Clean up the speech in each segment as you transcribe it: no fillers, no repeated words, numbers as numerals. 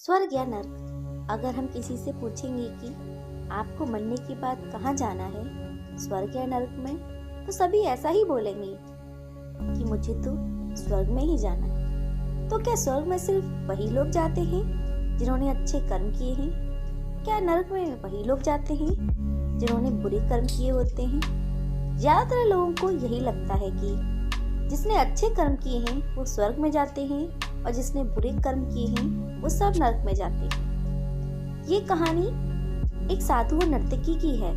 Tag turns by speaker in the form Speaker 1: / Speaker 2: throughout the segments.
Speaker 1: स्वर्ग या नर्क, अगर हम किसी से पूछेंगे कि आपको मरने के बाद कहाँ जाना है, स्वर्ग या नर्क में, तो सभी ऐसा ही बोलेंगे कि मुझे तो स्वर्ग में ही जाना है। तो क्या स्वर्ग में सिर्फ वही लोग जाते हैं जिन्होंने अच्छे कर्म किए हैं? क्या नर्क में वही लोग जाते हैं जिन्होंने बुरे कर्म किए होते हैं? ज्यादातर लोगों को यही लगता है कि जिसने अच्छे कर्म किए हैं वो स्वर्ग में जाते हैं और जिसने बुरे कर्म किए हैं वो सब नर्क में जाते हैं। ये कहानी एक साधु और नर्तकी की है।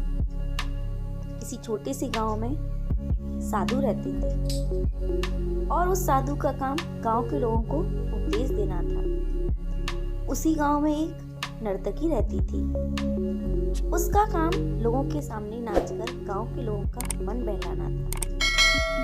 Speaker 1: किसी छोटे से गांव में साधु रहते थे और उस साधु का काम गांव के लोगों को उपदेश देना था। उसी गांव में एक नर्तकी रहती थी। उसका काम लोगों के सामने नाचकर गांव के लोगों का मन बहलाना था।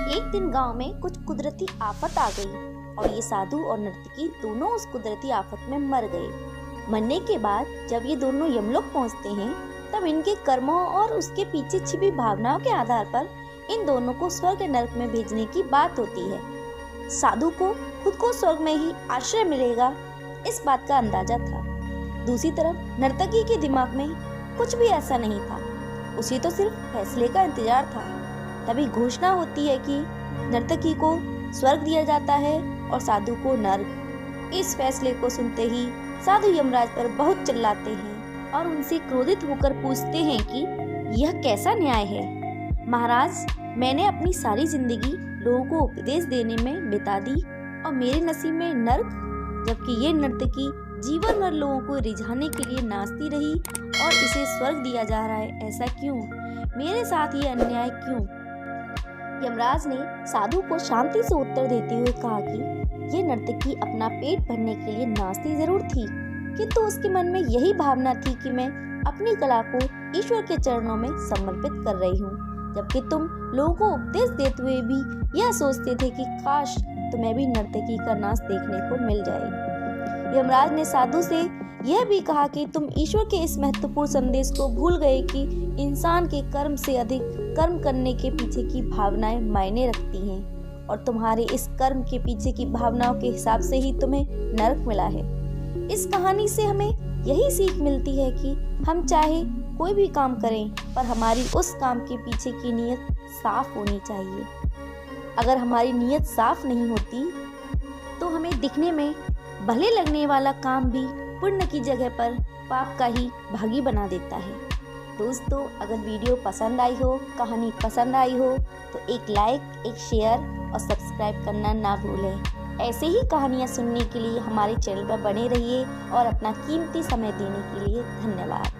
Speaker 1: एक दिन गांव में कुछ कुदरती आफत आ गई और ये साधु और नर्तकी दोनों उस कुदरती आफत में मर गए। मरने के बाद जब ये दोनों यमलोक पहुंचते हैं तब इनके कर्मों और उसके पीछे छिपी भावनाओं के आधार पर इन दोनों को स्वर्ग नर्क में भेजने की बात होती है। साधु को खुद को स्वर्ग में ही आश्रय मिलेगा, इस बात का अंदाजा था। दूसरी तरफ नर्तकी के दिमाग में कुछ भी ऐसा नहीं था। उसे तो सिर्फ फैसले का इंतजार था। तभी घोषणा होती है कि नर्तकी को स्वर्ग दिया जाता है और साधु को नर्क। इस फैसले को सुनते ही साधु यमराज पर बहुत चिल्लाते हैं और उनसे क्रोधित होकर पूछते हैं कि यह कैसा न्याय है? महाराज, मैंने अपनी सारी जिंदगी लोगों को उपदेश देने में बिता दी और मेरे नसीब में नर्क, जबकि ये नर्तकी जीवन भर लोगों को रिझाने के लिए नाचती रही और इसे स्वर्ग दिया जा रहा है। ऐसा क्यों? मेरे साथ ये अन्याय क्यों? यमराज ने साधु को शांति से उत्तर देते हुए कहा कि ये नर्तकी अपना पेट भरने के लिए नाचती जरूर थी, किंतु उसके मन में यही भावना थी कि मैं अपनी कला को ईश्वर के चरणों में समर्पित कर रही हूँ, जबकि तुम लोगों को उपदेश देते हुए भी यह सोचते थे कि काश तुम्हें भी नर्तकी का नाच देखने को मिल जाए। यमराज ने साधु से यह भी कहा कि तुम ईश्वर के इस महत्वपूर्ण संदेश को भूल गए कि इंसान के कर्म से अधिक कर्म करने के पीछे की भावनाएं मायने रखती हैं और तुम्हारे इस कर्म के पीछे की भावनाओं के हिसाब से ही तुम्हें नर्क मिला है। इस कहानी से हमें यही सीख मिलती है कि हम चाहे कोई भी काम करें पर हमारी उस काम के पीछे की नीयत साफ होनी चाहिए। अगर हमारी नीयत साफ नहीं होती तो हमें दिखने में भले लगने वाला काम भी पुण्य की जगह पर पाप का ही भागी बना देता है। दोस्तों, अगर वीडियो पसंद आई हो, कहानी पसंद आई हो तो एक लाइक, एक शेयर और सब्सक्राइब करना ना भूलें। ऐसे ही कहानियाँ सुनने के लिए हमारे चैनल पर बने रहिए और अपना कीमती समय देने के लिए धन्यवाद।